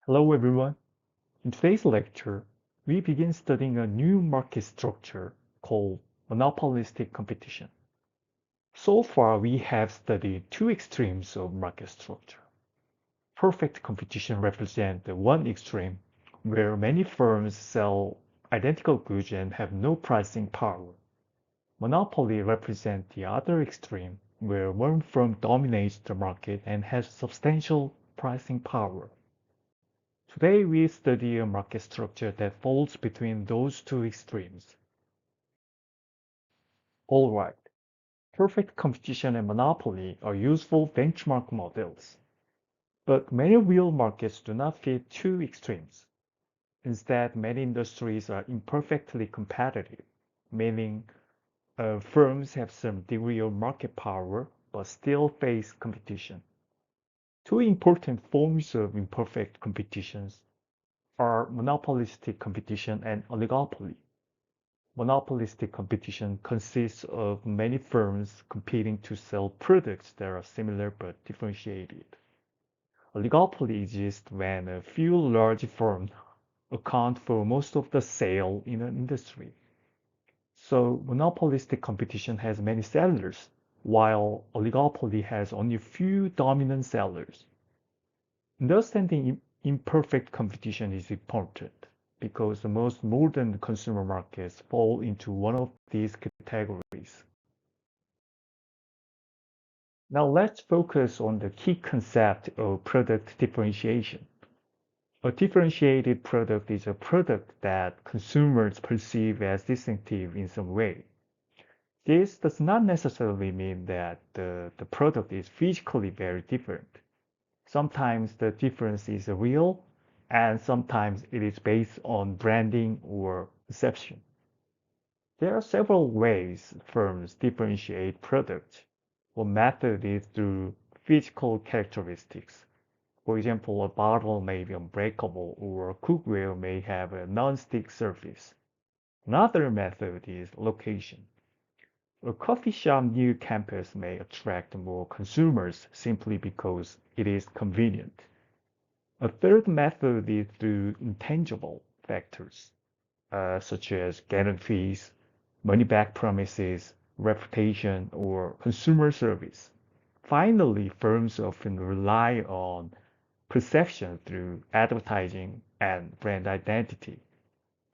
Hello everyone. In today's lecture, we begin studying a new market structure called monopolistic competition. So far, we have studied two extremes of market structure. Perfect competition represents the one extreme, where many firms sell identical goods and have no pricing power. Monopoly represents the other extreme, where one firm dominates the market and has substantial pricing power. Today we study a market structure that falls between those two extremes. Alright, perfect competition and monopoly are useful benchmark models, but many real markets do not fit two extremes. Instead, many industries are imperfectly competitive, meaning firms have some degree of market power but still face competition. Two important forms of imperfect competitions are monopolistic competition and oligopoly. Monopolistic competition consists of many firms competing to sell products that are similar but differentiated. Oligopoly exists when a few large firms account for most of the sale in an industry. So monopolistic competition has many sellers, while oligopoly has only a few dominant sellers. Understanding imperfect competition is important because the most modern consumer markets fall into one of these categories. Now let's focus on the key concept of product differentiation. A differentiated product is a product that consumers perceive as distinctive in some way. This does not necessarily mean that the product is physically very different. Sometimes the difference is real, and sometimes it is based on branding or perception. There are several ways firms differentiate products. One method is through physical characteristics. For example, a bottle may be unbreakable or cookware may have a non-stick surface. Another method is location. A coffee shop near campus may attract more consumers simply because it is convenient. A third method is through intangible factors, such as guarantees, money-back promises, reputation, or consumer service. Finally, firms often rely on perception through advertising and brand identity.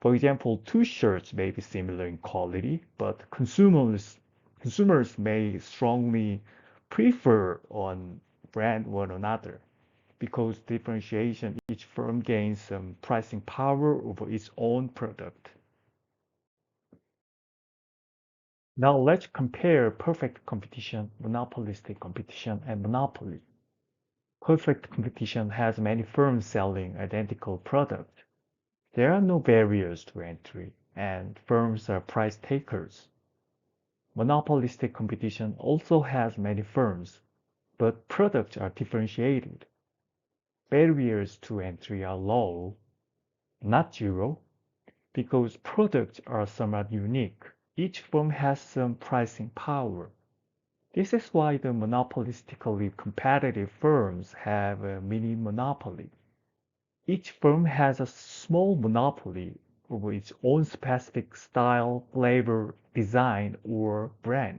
For example, two shirts may be similar in quality, but consumers may strongly prefer one brand one another. Because differentiation, each firm gains some pricing power over its own product. Now let's compare perfect competition, monopolistic competition, and monopoly. Perfect competition has many firms selling identical products. There are no barriers to entry, and firms are price takers. Monopolistic competition also has many firms, but products are differentiated. Barriers to entry are low, not zero, because products are somewhat unique. Each firm has some pricing power. This is why the monopolistically competitive firms have a mini monopoly. Each firm has a small monopoly over its own specific style, flavor, design, or brand.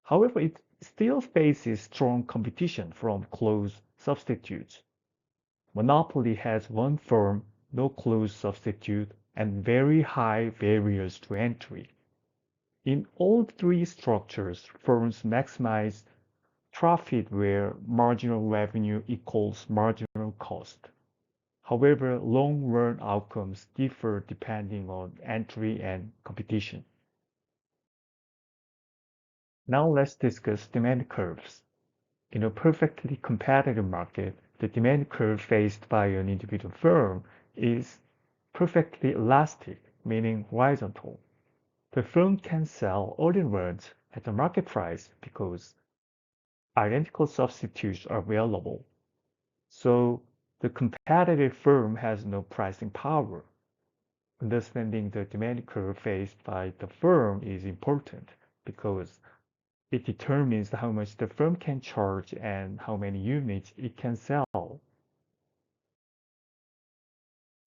However, it still faces strong competition from close substitutes. Monopoly has one firm, no close substitute, and very high barriers to entry. In all three structures, firms maximize profit where marginal revenue equals marginal cost. However, long-run outcomes differ depending on entry and competition. Now let's discuss demand curves. In a perfectly competitive market, the demand curve faced by an individual firm is perfectly elastic, meaning horizontal. The firm can sell all in words at the market price because identical substitutes are available. So the competitive firm has no pricing power. Understanding the demand curve faced by the firm is important because it determines how much the firm can charge and how many units it can sell.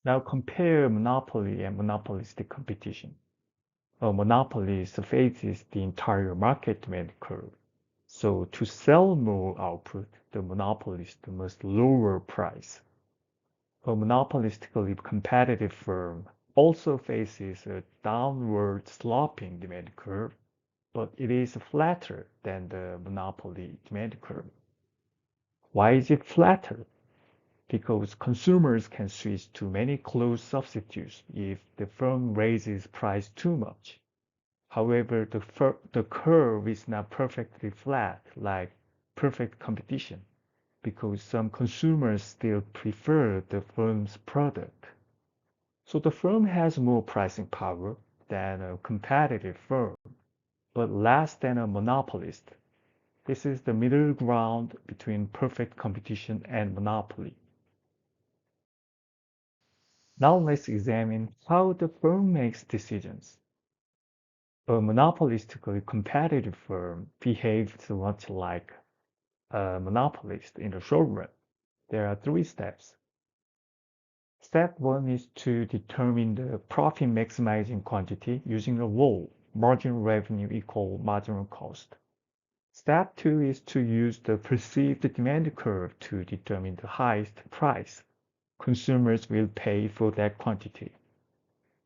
Now compare monopoly and monopolistic competition. A monopolist faces the entire market demand curve. So to sell more output, the monopolist must lower price. A monopolistically competitive firm also faces a downward sloping demand curve, but it is flatter than the monopoly demand curve. Why is it flatter? Because consumers can switch to many close substitutes if the firm raises price too much. However, the curve is not perfectly flat like perfect competition because some consumers still prefer the firm's product. So the firm has more pricing power than a competitive firm, but less than a monopolist. This is the middle ground between perfect competition and monopoly. Now let's examine how the firm makes decisions. A monopolistically competitive firm behaves much like a monopolist in the short run. There are three steps. Step one is to determine the profit maximizing quantity using a rule, marginal revenue equal marginal cost. Step two is to use the perceived demand curve to determine the highest price consumers will pay for that quantity.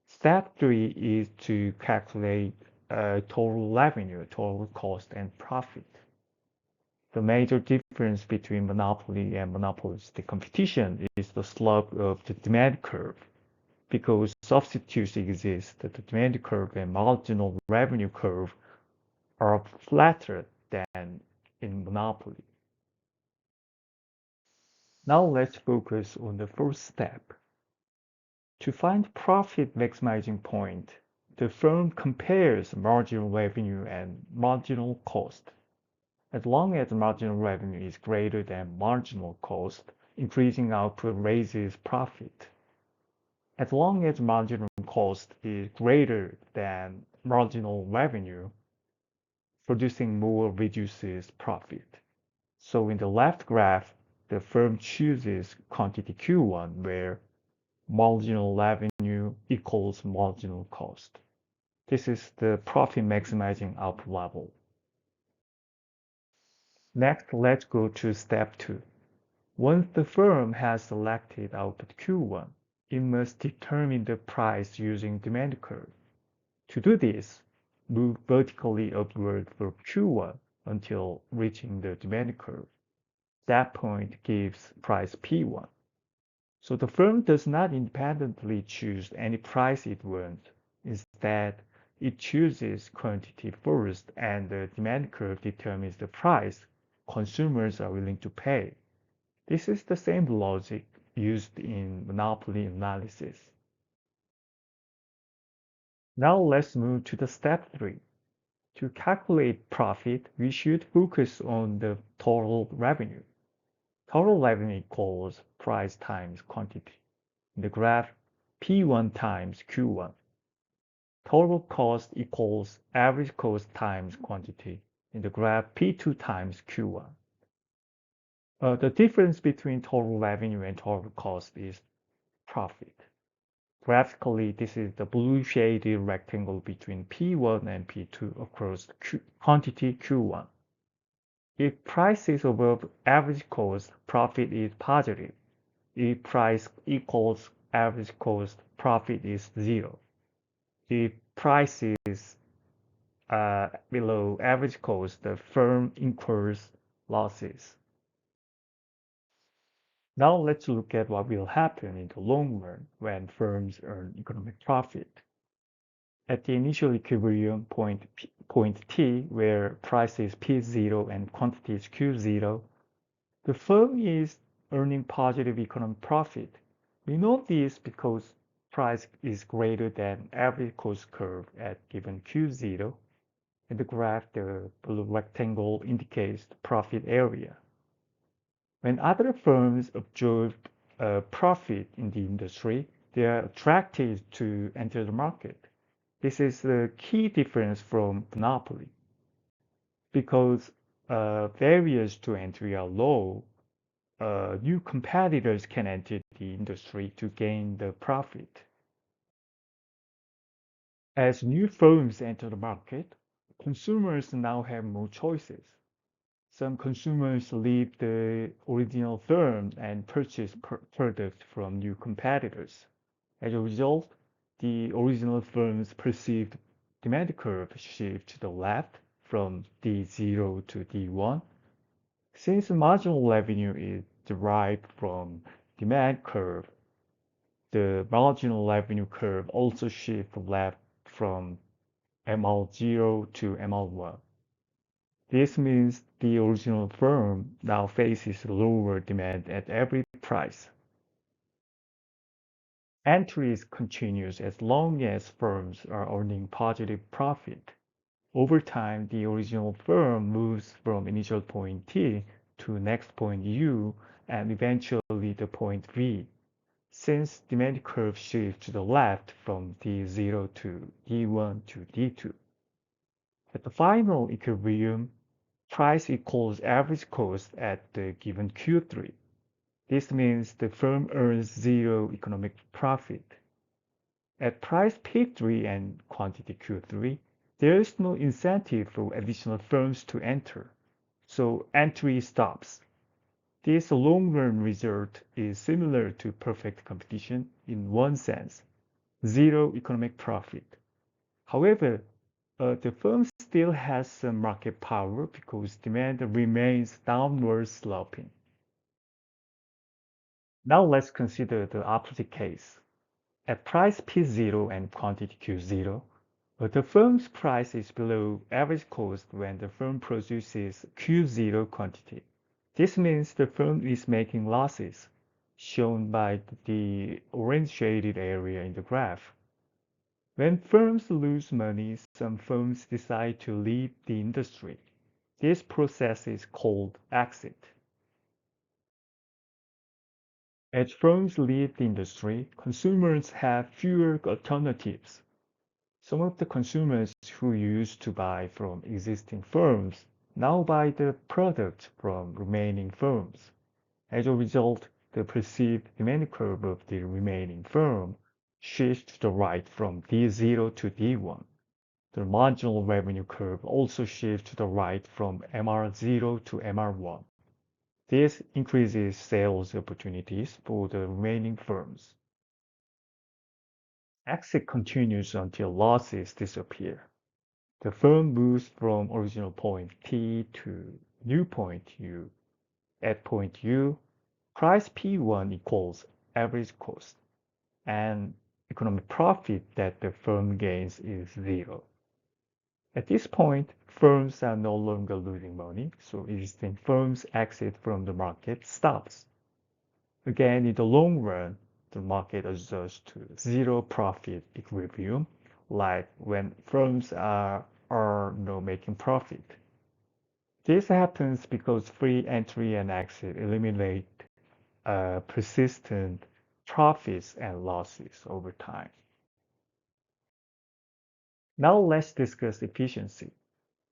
Step three is to calculate total revenue, total cost, and profit. The major difference between monopoly and monopolistic competition is the slope of the demand curve. Because substitutes exist, the demand curve and marginal revenue curve are flatter than in monopoly. Now let's focus on the first step. To find profit maximizing point, the firm compares marginal revenue and marginal cost. As long as marginal revenue is greater than marginal cost, increasing output raises profit. As long as marginal cost is greater than marginal revenue, producing more reduces profit. So in the left graph, the firm chooses quantity Q1 where marginal revenue equals marginal cost. This is the profit maximizing output level. Next, let's go to step 2. Once the firm has selected output Q1, it must determine the price using demand curve. To do this, move vertically upward for Q1 until reaching the demand curve. That point gives price P1. So the firm does not independently choose any price it wants. Instead, it chooses quantity first and the demand curve determines the price consumers are willing to pay. This is the same logic used in monopoly analysis. Now let's move to the step 3. To calculate profit, we should focus on the total revenue. Total revenue equals price times quantity. In the graph, P1 times Q1. Total cost equals average cost times quantity. In the graph, P2 times Q1. The difference between total revenue and total cost is profit. Graphically, this is the blue shaded rectangle between P1 and P2 across quantity Q1. If price is above average cost, profit is positive. If price equals average cost, profit is zero. If price is below average cost, the firm incurs losses. Now let's look at what will happen in the long run when firms earn economic profit. At the initial equilibrium point T, where price is P0 and quantity is Q0, the firm is earning positive economic profit. We know this because price is greater than average cost curve at given Q0. In the graph, the blue rectangle indicates the profit area. When other firms observe a profit in the industry, they are attracted to enter the market. This is the key difference from monopoly. Because barriers to entry are low, new competitors can enter the industry to gain the profit. As new firms enter the market, consumers now have more choices. Some consumers leave the original firm and purchase products from new competitors. As a result, the original firm's perceived demand curve shifts to the left from D0 to D1. Since marginal revenue is derived from demand curve, the marginal revenue curve also shifts left from MR0 to MR1. This means the original firm now faces lower demand at every price. Entries continues as long as firms are earning positive profit. Over time, the original firm moves from initial point T to next point U and eventually the point V. Since demand curve shifts to the left from D0 to D1 to D2. At the final equilibrium, price equals average cost at the given Q3. This means the firm earns zero economic profit. At price P3 and quantity Q3, there is no incentive for additional firms to enter, so entry stops. This long-run result is similar to perfect competition in one sense, zero economic profit. However, the firm still has some market power because demand remains downward sloping. Now let's consider the opposite case. At price P0 and quantity Q0, the firm's price is below average cost when the firm produces Q0 quantity. This means the firm is making losses, shown by the orange shaded area in the graph. When firms lose money, some firms decide to leave the industry. This process is called exit. As firms leave the industry, consumers have fewer alternatives. Some of the consumers who used to buy from existing firms now buy the products from remaining firms. As a result, the perceived demand curve of the remaining firm shifts to the right from D0 to D1. The marginal revenue curve also shifts to the right from MR0 to MR1. This increases sales opportunities for the remaining firms. Exit continues until losses disappear. The firm moves from original point T to new point U. At point U, price P1 equals average cost, and economic profit that the firm gains is zero. At this point, firms are no longer losing money, so existing firms' exit from the market stops. Again, in the long run, the market adjusts to zero profit equilibrium, like when firms are not making profit. This happens because free entry and exit eliminate persistent profits and losses over time. Now let's discuss efficiency.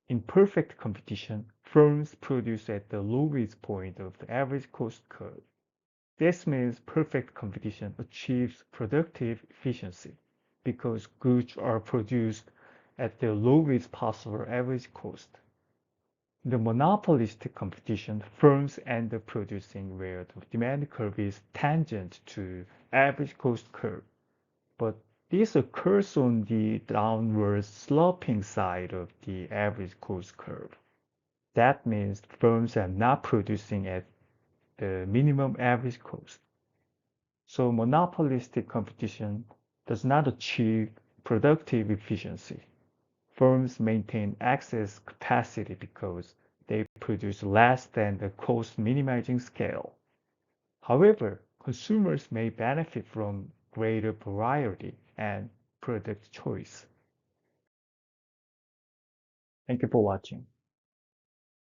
In perfect competition, firms produce at the lowest point of the average cost curve. This means perfect competition achieves productive efficiency because goods are produced at the lowest possible average cost. In the monopolistic competition, firms end up producing where the demand curve is tangent to average cost curve, but this occurs on the downward sloping side of the average cost curve. That means firms are not producing at the minimum average cost. So monopolistic competition does not achieve productive efficiency. Firms maintain excess capacity because they produce less than the cost minimizing scale. However, consumers may benefit from greater variety and product choice. Thank you for watching.